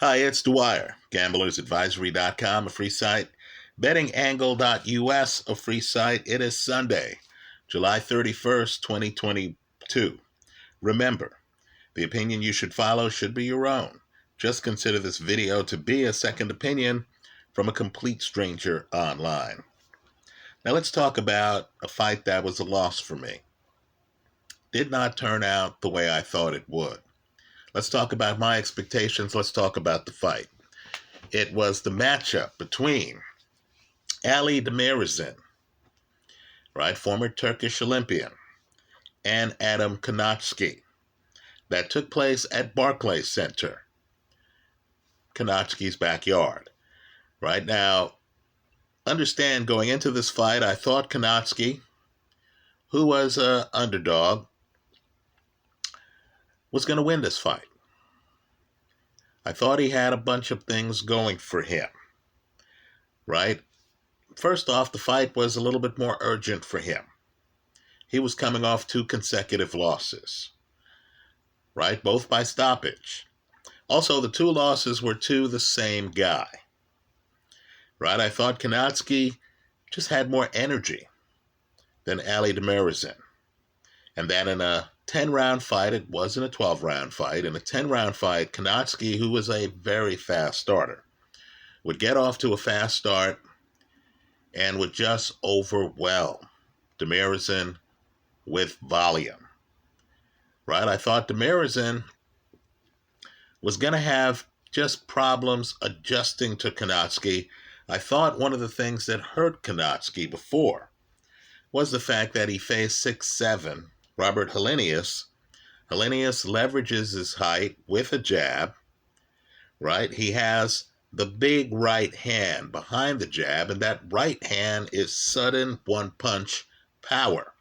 Hi, it's Dwyer, gamblersadvisory.com, a free site, bettingangle.us, a free site. It is Sunday, July 31st, 2022. Remember, the opinion you should follow should be your own. Just consider this video to be a second opinion from a complete stranger online. Now let's talk about a fight that was a loss for me. Did not turn out the way I thought it would. Let's talk about my expectations. Let's talk about the fight. It was the matchup between Ali Demirezen, right, former Turkish Olympian, and Adam Kownacki that took place at Barclays Center, Kownacki's backyard. Right now, understand going into this fight, I thought Kownacki, who was an underdog, was going to win this fight. I thought he had a bunch of things going for him, right? First off, the fight was a little bit more urgent for him. He was coming off 2 consecutive losses, right? Both by stoppage. Also, the 2 losses were to the same guy, right? I thought Kownacki just had more energy than Ali Demirezen. And that in a 10-round fight, it wasn't a 12-round fight. In a 10-round fight, Kownacki, who was a very fast starter, would get off to a fast start and would just overwhelm Demirezen with volume, right? I thought Demirezen was going to have just problems adjusting to Kownacki. I thought one of the things that hurt Kownacki before was the fact that he faced 6'7" Robert Helenius. Helenius leverages his height with a jab, right? He has the big right hand behind the jab, and that right hand is sudden one-punch power,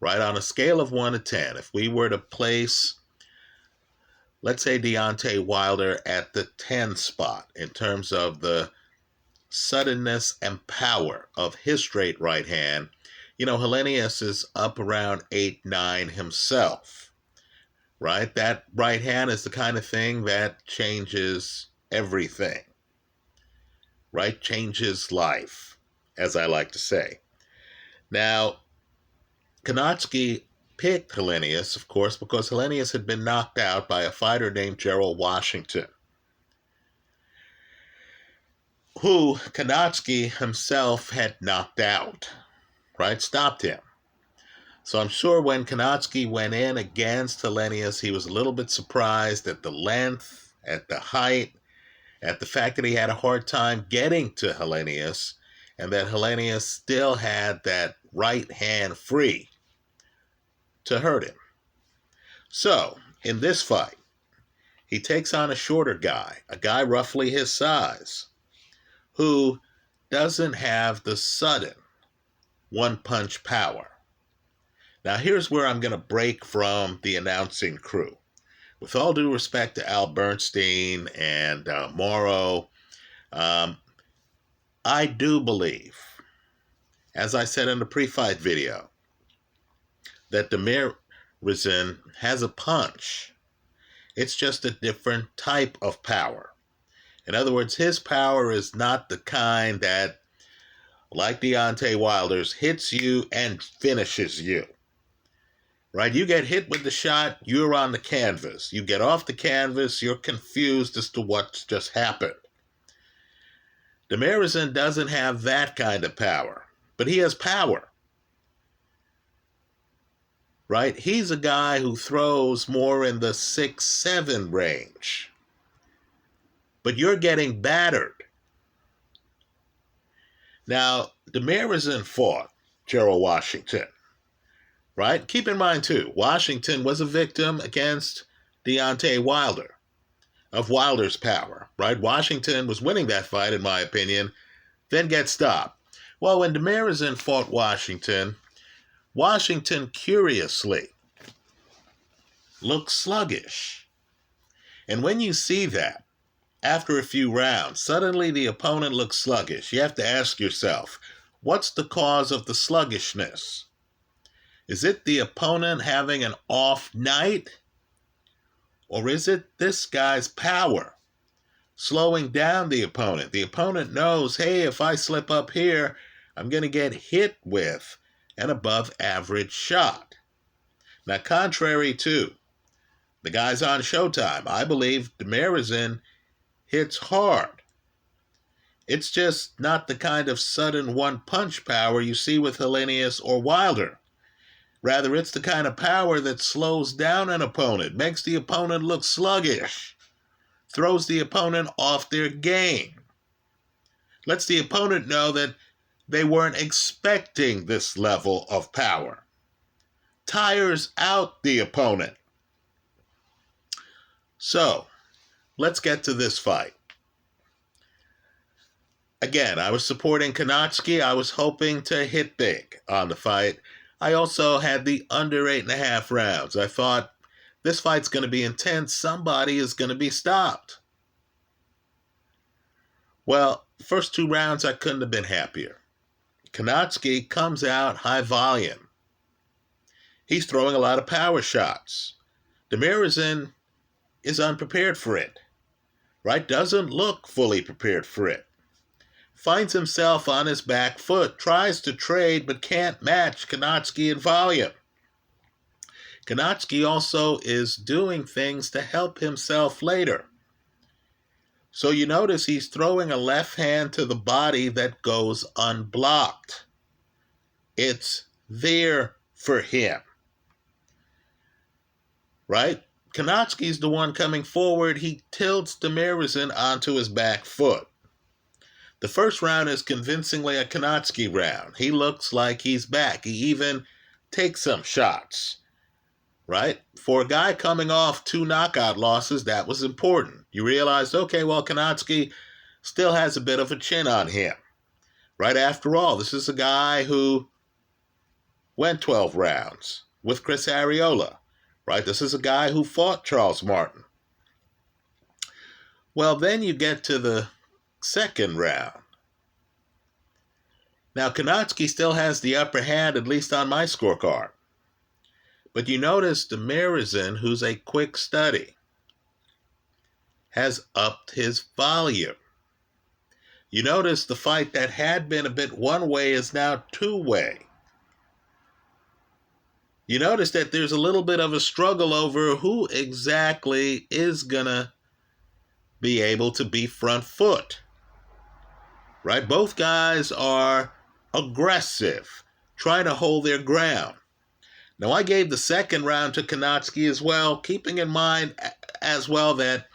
right? On a scale of 1 to 10, if we were to place, let's say, Deontay Wilder at the 10 spot in terms of the suddenness and power of his straight right hand, you know, Helenius is up around 8, 9 himself, right? That right hand is the kind of thing that changes everything, right? Changes life, as I like to say. Now, Kownacki picked Helenius, of course, because Helenius had been knocked out by a fighter named Gerald Washington, who Kownacki himself had knocked out, right? Stopped him. So I'm sure when Kownacki went in against Helenius, he was a little bit surprised at the length, at the height, at the fact that he had a hard time getting to Helenius, and that Helenius still had that right hand free to hurt him. So, in this fight, he takes on a shorter guy, a guy roughly his size, who doesn't have the sudden one-punch power. Now, here's where I'm going to break from the announcing crew. With all due respect to Al Bernstein and Morrow, I do believe, as I said in the pre-fight video, that Demirezen has a punch. It's just a different type of power. In other words, his power is not the kind that, like Deontay Wilder's, hits you and finishes you. Right? You get hit with the shot, you're on the canvas. You get off the canvas, you're confused as to what's just happened. Demirezen doesn't have that kind of power, but he has power. Right? He's a guy who throws more in the 6'7" range. But you're getting battered. Now, Demirezen fought Gerald Washington, right? Keep in mind, too, Washington was a victim against Deontay Wilder, of Wilder's power, right? Washington was winning that fight, in my opinion, then gets stopped. Well, when Demirezen fought Washington, Washington curiously looked sluggish. And when you see that, after a few rounds, suddenly the opponent looks sluggish. You have to ask yourself, what's the cause of the sluggishness? Is it the opponent having an off night? Or is it this guy's power slowing down the opponent. The opponent knows, hey, if I slip up here, I'm going to get hit with an above average shot. Now, contrary to the guys on Showtime, I believe Demirezen hits hard. It's just not the kind of sudden one-punch power you see with Helenius or Wilder. Rather, it's the kind of power that slows down an opponent, makes the opponent look sluggish, throws the opponent off their game, lets the opponent know that they weren't expecting this level of power, tires out the opponent. So, let's get to this fight. Again, I was supporting Kownacki. I was hoping to hit big on the fight. I also had the under 8.5 rounds. I thought this fight's going to be intense. Somebody is going to be stopped. Well, the first 2 rounds, I couldn't have been happier. Kownacki comes out high volume. He's throwing a lot of power shots. Demirezen is unprepared for it, right? Doesn't look fully prepared for it. Finds himself on his back foot, tries to trade, but can't match Kownacki in volume. Kownacki also is doing things to help himself later. So you notice he's throwing a left hand to the body that goes unblocked. It's there for him, right? Kownacki's the one coming forward. He tilts Demirezen onto his back foot. The first round is convincingly a Kownacki round. He looks like he's back. He even takes some shots, right? For a guy coming off 2 knockout losses, that was important. You realized, okay, well, Kownacki still has a bit of a chin on him, right? After all, this is a guy who went 12 rounds with Chris Arreola, right? This is a guy who fought Charles Martin. Well, then you get to the second round. Now, Kownacki still has the upper hand, at least on my scorecard. But you notice Demirezen, who's a quick study, has upped his volume. You notice the fight that had been a bit one-way is now two-way. You notice that there's a little bit of a struggle over who exactly is going to be able to be front foot. Right? Both guys are aggressive, trying to hold their ground. Now, I gave the second round to Kownacki as well, keeping in mind as well that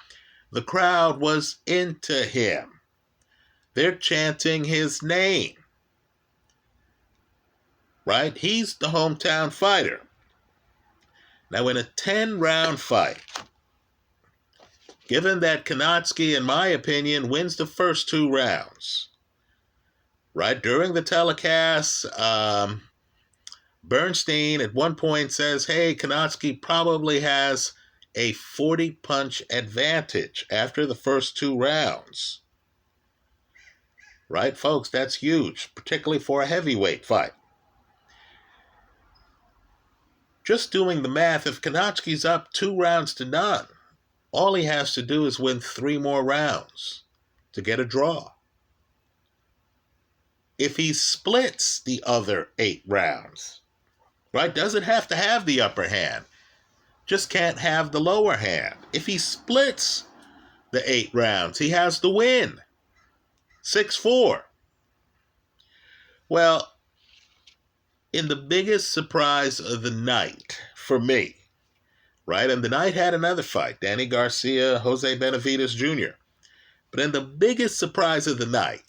the crowd was into him. They're chanting his name. Right? He's the hometown fighter. Now, in a 10-round fight, given that Kownacki, in my opinion, wins the first 2 rounds, right? During the telecast, Bernstein at one point says, hey, Kownacki probably has a 40-punch advantage after the first 2 rounds. Right, folks? That's huge, particularly for a heavyweight fight. Just doing the math, if Kownacki's up 2 rounds to none, all he has to do is win 3 more rounds to get a draw. If he splits the other 8 rounds, right, doesn't have to have the upper hand, just can't have the lower hand. If he splits the 8 rounds, he has the win. 6-4. Well, in the biggest surprise of the night for me, right, and the night had another fight, Danny Garcia, Jose Benavidez Jr., but in the biggest surprise of the night,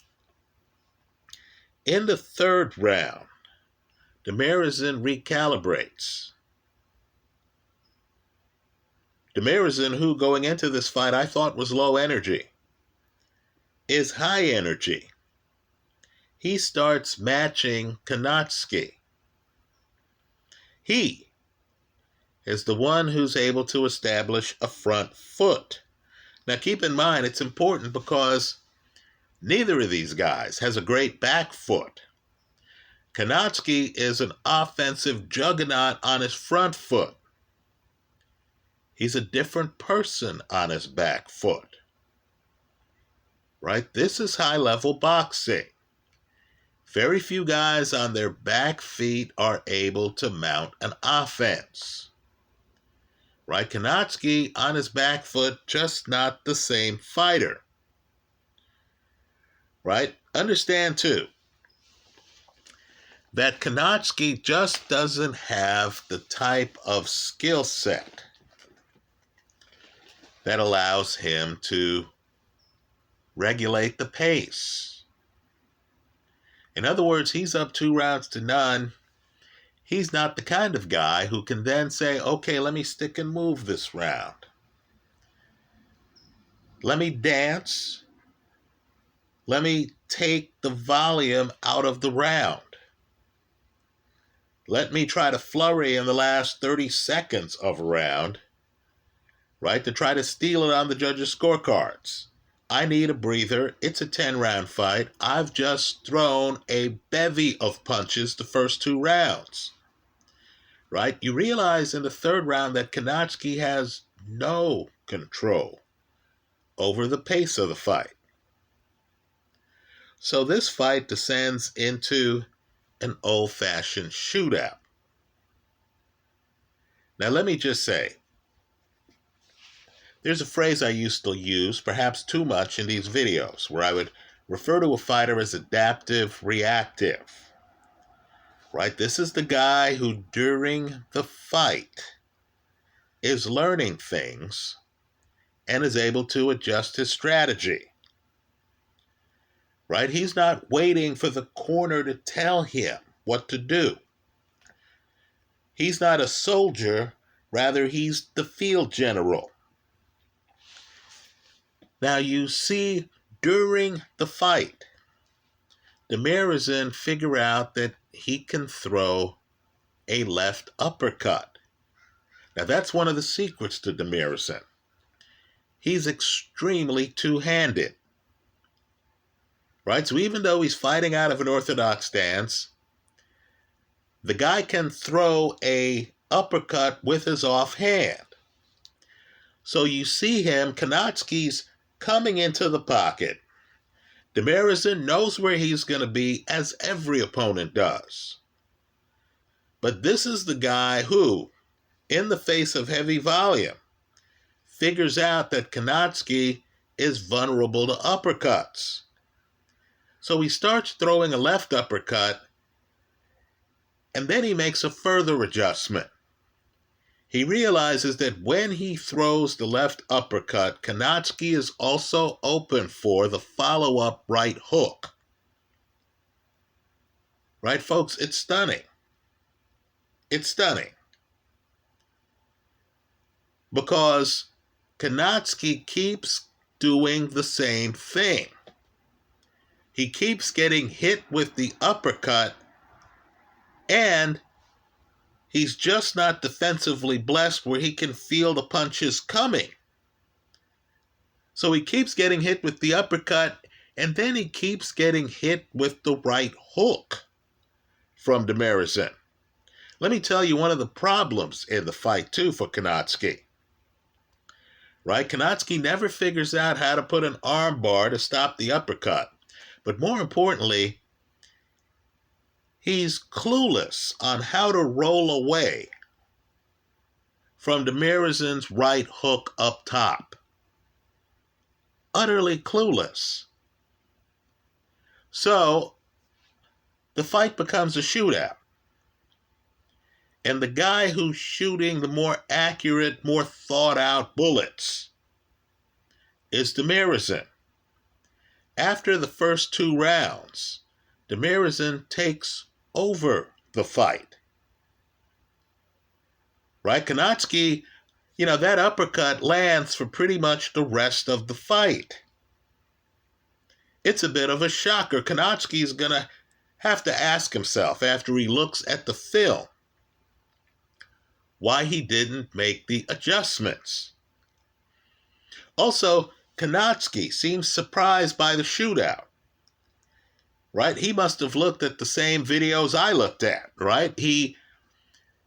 in the 3rd round, Demirezen recalibrates. Demirezen, who going into this fight I thought was low energy, is high energy. He starts matching Kownacki. He is the one who's able to establish a front foot. Now keep in mind, it's important because neither of these guys has a great back foot. Kownacki is an offensive juggernaut on his front foot. He's a different person on his back foot. right? This is high-level boxing. Very few guys on their back feet are able to mount an offense. Right? Kownacki on his back foot, just not the same fighter. Right? Understand, too, that Kownacki just doesn't have the type of skill set that allows him to regulate the pace. In other words, he's up 2-0. He's not the kind of guy who can then say, okay, let me stick and move this round. Let me dance. Let me take the volume out of the round. Let me try to flurry in the last 30 seconds of a round, right, to try to steal it on the judges' scorecards. I need a breather. It's a 10-round fight. I've just thrown a bevy of punches the first 2 rounds. Right? You realize in the 3rd round that Kownacki has no control over the pace of the fight. So this fight descends into an old-fashioned shootout. Now let me just say, there's a phrase I used to use, perhaps too much in these videos, where I would refer to a fighter as adaptive reactive. Right? This is the guy who during the fight is learning things and is able to adjust his strategy. Right? He's not waiting for the corner to tell him what to do. He's not a soldier, rather he's the field general. Now you see, during the fight, Demirezen figure out that he can throw a left uppercut. Now that's one of the secrets to Demirezen. He's extremely two-handed. Right? So even though he's fighting out of an orthodox stance, the guy can throw a uppercut with his offhand. So you see him, Kownacki's coming into the pocket. Demirezen knows where he's going to be, as every opponent does. But this is the guy who, in the face of heavy volume, figures out that Kownacki is vulnerable to uppercuts. So he starts throwing a left uppercut, and then he makes a further adjustment. He realizes that when he throws the left uppercut, Kownacki is also open for the follow-up right hook. Right, folks? It's stunning. It's stunning. Because Kownacki keeps doing the same thing. He keeps getting hit with the uppercut, and he's just not defensively blessed where he can feel the punches coming. So he keeps getting hit with the uppercut, and then he keeps getting hit with the right hook from Demirezen. Let me tell you one of the problems in the fight, too, for Kownacki. Right? Kownacki never figures out how to put an arm bar to stop the uppercut. But more importantly, he's clueless on how to roll away from Demirezen's right hook up top. Utterly clueless. So, the fight becomes a shootout. And the guy who's shooting the more accurate, more thought-out bullets is Demirezen. After the first 2 rounds, Demirezen takes over the fight. Right? Kownacki, that uppercut lands for pretty much the rest of the fight. It's a bit of a shocker. Kownacki's going to have to ask himself after he looks at the film why he didn't make the adjustments. Also, Kownacki seems surprised by the shootout. Right? He must have looked at the same videos I looked at, right? Here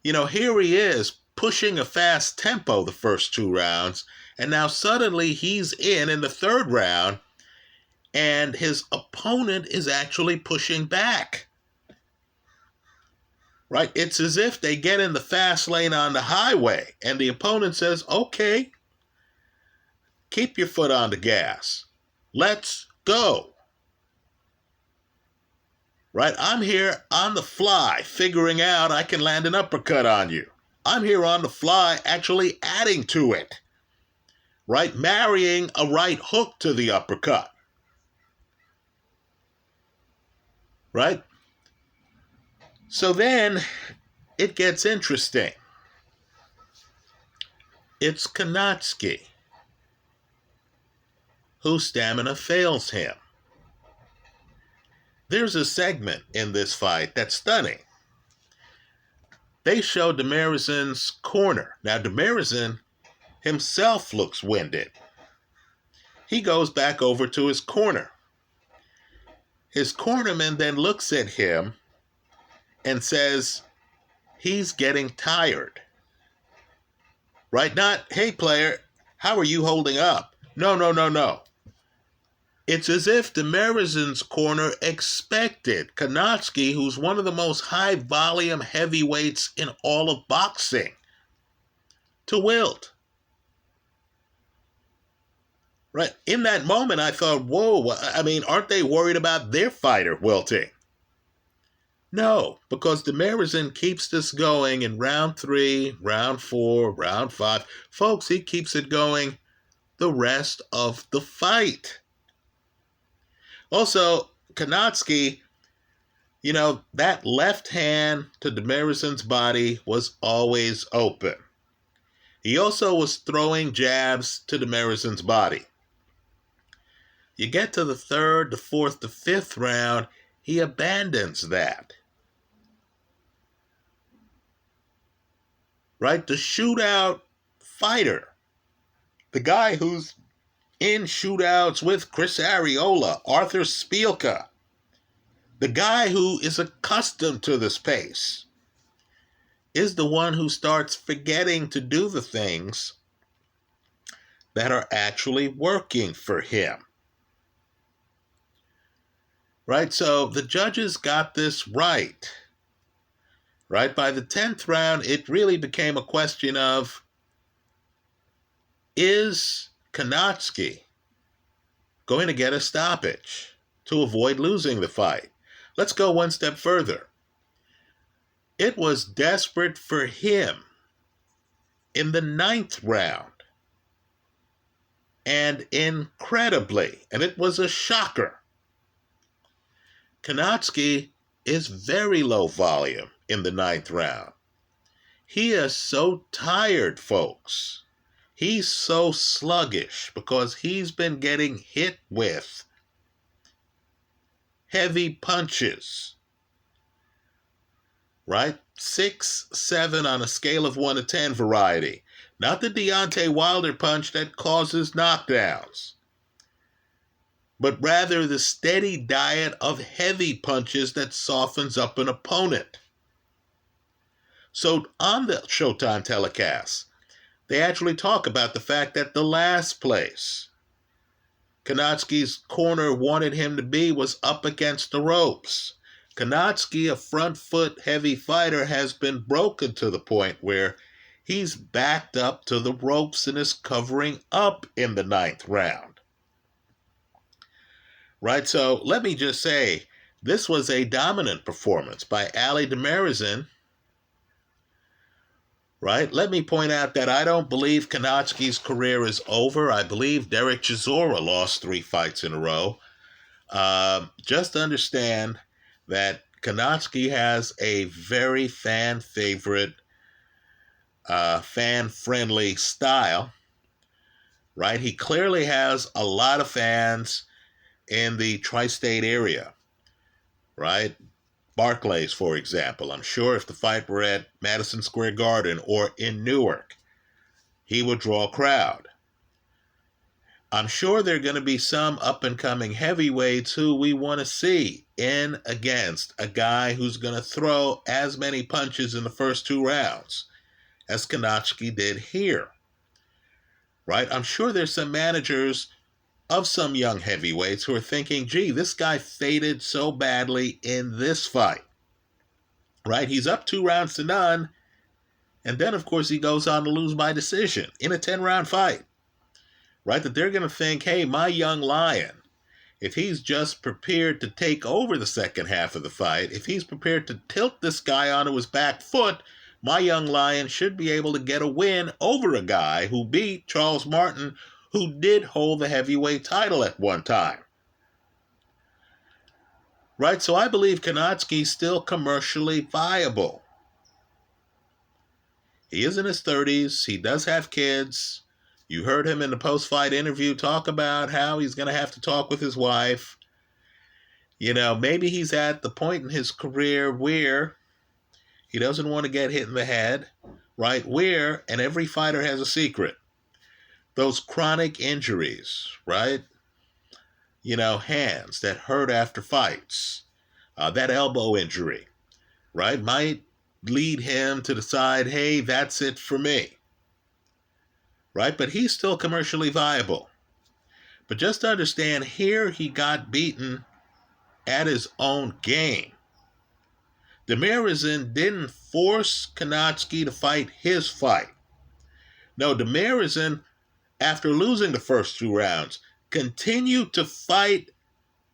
he is pushing a fast tempo the first 2 rounds, and now suddenly he's in the 3rd round, and his opponent is actually pushing back. Right? It's as if they get in the fast lane on the highway and the opponent says, okay, keep your foot on the gas. Let's go. Right? I'm here on the fly figuring out I can land an uppercut on you. I'm here on the fly actually adding to it. Right? Marrying a right hook to the uppercut. Right? So then it gets interesting. It's Kownacki whose stamina fails him. There's a segment in this fight that's stunning. They show Demirezen's corner. Now, Demirezen himself looks winded. He goes back over to his corner. His cornerman then looks at him and says, he's getting tired. Right? Not, hey, player, how are you holding up? No. It's as if Demirezen's corner expected Kownacki, who's one of the most high-volume heavyweights in all of boxing, to wilt. Right? In that moment, I thought, whoa, I mean, aren't they worried about their fighter wilting? No, because Demirezen keeps this going in round 3, round 4, round 5. Folks, he keeps it going the rest of the fight. Also, Kownacki, that left hand to Demirezen's body was always open. He also was throwing jabs to Demirezen's body. You get to the 3rd, the 4th, the 5th round, he abandons that. Right? The shootout fighter. The guy who's in shootouts with Chris Arreola, Arthur Spielka. The guy who is accustomed to this pace is the one who starts forgetting to do the things that are actually working for him. Right? So the judges got this right. Right? By the 10th round, it really became a question of, is Kownacki going to get a stoppage to avoid losing the fight? Let's go one step further. It was desperate for him in the 9th round. And incredibly, and it was a shocker, Kownacki is very low volume in the 9th round. He is so tired, folks. He's so sluggish because he's been getting hit with heavy punches. Right? 6, 7 on a scale of 1 to 10 variety. Not the Deontay Wilder punch that causes knockdowns, but rather the steady diet of heavy punches that softens up an opponent. So on the Showtime telecast, they actually talk about the fact that the last place Kownacki's corner wanted him to be was up against the ropes. Kownacki, a front foot heavy fighter, has been broken to the point where he's backed up to the ropes and is covering up in the 9th round. Right, so let me just say, this was a dominant performance by Ali Demirezen. Right, let me point out that I don't believe Kownacki's career is over. I believe Derek Chisora lost 3 fights in a row. Just understand that Kownacki has a very fan-favorite, fan-friendly style. Right, he clearly has a lot of fans in the tri-state area, right? Barclays, for example. I'm sure if the fight were at Madison Square Garden or in Newark, he would draw a crowd. I'm sure there are going to be some up-and-coming heavyweights who we want to see in against a guy who's going to throw as many punches in the first 2 rounds as Kownacki did here. Right? I'm sure there's some managers of some young heavyweights who are thinking, gee, this guy faded so badly in this fight, right? He's up 2 rounds to none, and then, of course, he goes on to lose by decision in a 10-round fight, right? That they're going to think, hey, my young lion, if he's just prepared to take over the second half of the fight, if he's prepared to tilt this guy onto his back foot, my young lion should be able to get a win over a guy who beat Charles Martin, who did hold the heavyweight title at one time. Right? So I believe Kownacki's still commercially viable. He is in his 30s. He does have kids. You heard him in the post-fight interview talk about how he's going to have to talk with his wife. You know, maybe he's at the point in his career where he doesn't want to get hit in the head, right? Where, and every fighter has a secret, those chronic injuries, right? You know, hands that hurt after fights, that elbow injury, right? Might lead him to decide, hey, that's it for me, right? But he's still commercially viable. But just understand, here he got beaten at his own game. Demirezen didn't force Kownacki to fight his fight. No, Demirezen, after losing the first 2 rounds, continued to fight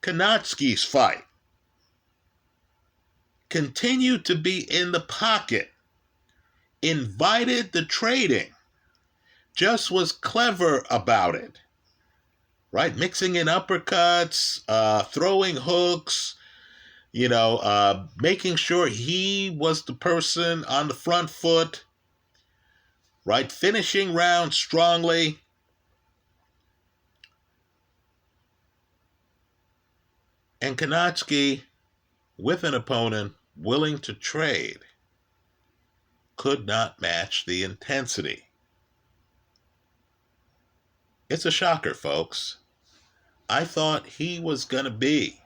Kownacki's fight. Continued to be in the pocket. Invited the trading. Just was clever about it. Right? Mixing in uppercuts, throwing hooks, you know, making sure he was the person on the front foot, right? Finishing rounds strongly. And Kownacki, with an opponent willing to trade, could not match the intensity. It's a shocker, folks. I thought he was going to be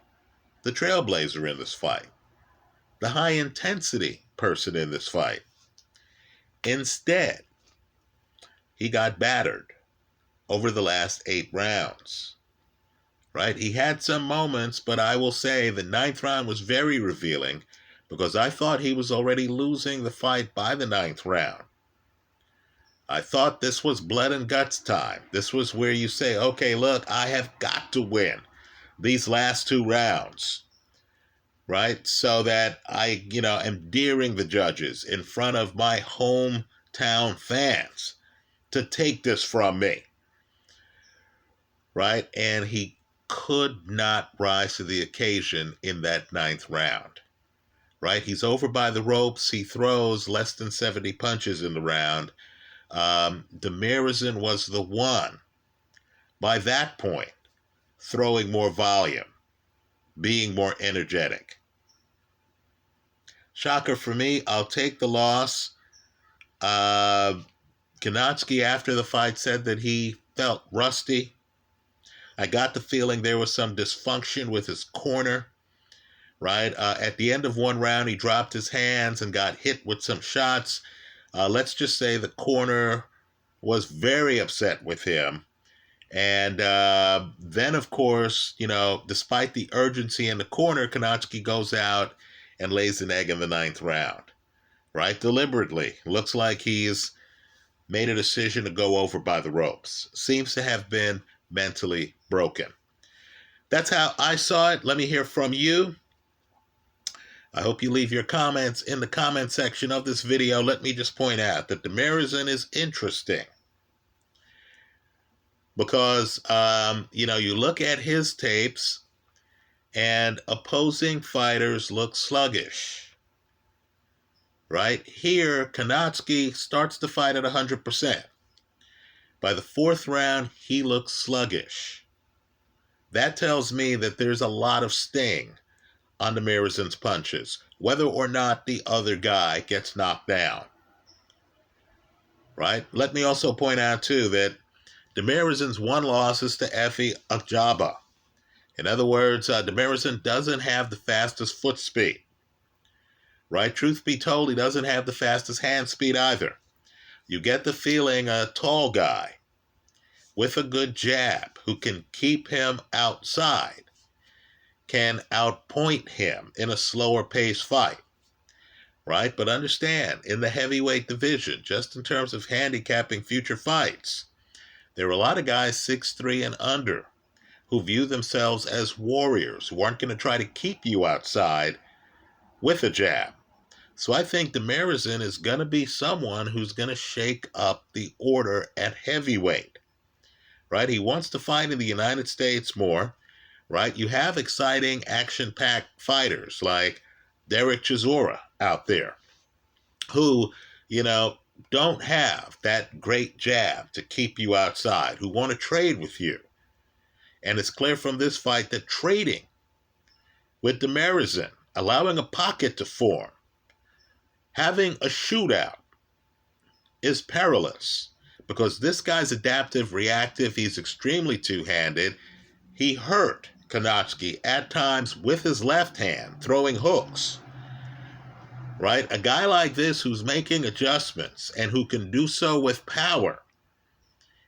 the trailblazer in this fight, the high-intensity person in this fight. Instead, he got battered over the last 8 rounds, right? He had some moments, but I will say the 9th round was very revealing because I thought he was already losing the fight by the 9th round. I thought this was blood and guts time. This was where you say, okay, look, I have got to win these last 2 rounds, right? So that I, am daring the judges in front of my hometown fans to take this from me, right? And he could not rise to the occasion in that 9th round, right? He's over by the ropes. He throws less than 70 punches in the round. Demirezen was the one, by that point, throwing more volume, being more energetic. Shocker for me, I'll take the loss. Kownacki, after the fight, said that he felt rusty. I got the feeling there was some dysfunction with his corner, right? At the end of 1 round, he dropped his hands and got hit with some shots. Let's just say the corner was very upset with him. And then, of course, despite the urgency in the corner, Kownacki goes out and lays an egg in the 9th round, right? Deliberately. Looks like he's made a decision to go over by the ropes. Seems to have been mentally broken. That's how I saw it. Let me hear from you. I hope you leave your comments in the comment section of this video. Let me just point out that Demirezen is interesting because, you look at his tapes and opposing fighters look sluggish, right? Here, Kownacki starts the fight at 100%. By the 4th round, he looks sluggish. That tells me that there's a lot of sting on Demirezen's punches, whether or not the other guy gets knocked down, right? Let me also point out, too, that Demirezen's 1 loss is to Efe Ajagba. In other words, Demirezen doesn't have the fastest foot speed, right? Truth be told, he doesn't have the fastest hand speed either. You get the feeling a tall guy with a good jab who can keep him outside can outpoint him in a slower pace fight, right? But understand, in the heavyweight division, just in terms of handicapping future fights, there are a lot of guys 6'3" and under who view themselves as warriors, who aren't going to try to keep you outside with a jab. So I think Demirezen is going to be someone who's going to shake up the order at heavyweight, right? He wants to fight in the United States more, right? You have exciting, action-packed fighters like Derek Chisora out there who, don't have that great jab to keep you outside, who want to trade with you. And it's clear from this fight that trading with Demirezen, allowing a pocket to form, having a shootout is perilous because this guy's adaptive, reactive. He's extremely two-handed. He hurt Kownacki at times with his left hand, throwing hooks, right? A guy like this who's making adjustments and who can do so with power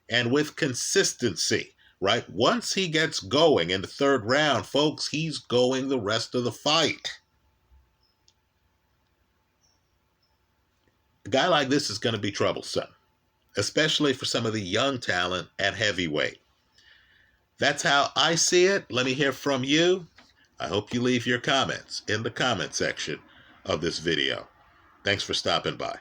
and with consistency, right? Once he gets going in the third round, folks, he's going the rest of the fight. A guy like this is going to be troublesome, especially for some of the young talent at heavyweight. That's how I see it. Let me hear from you. I hope you leave your comments in the comment section of this video. Thanks for stopping by.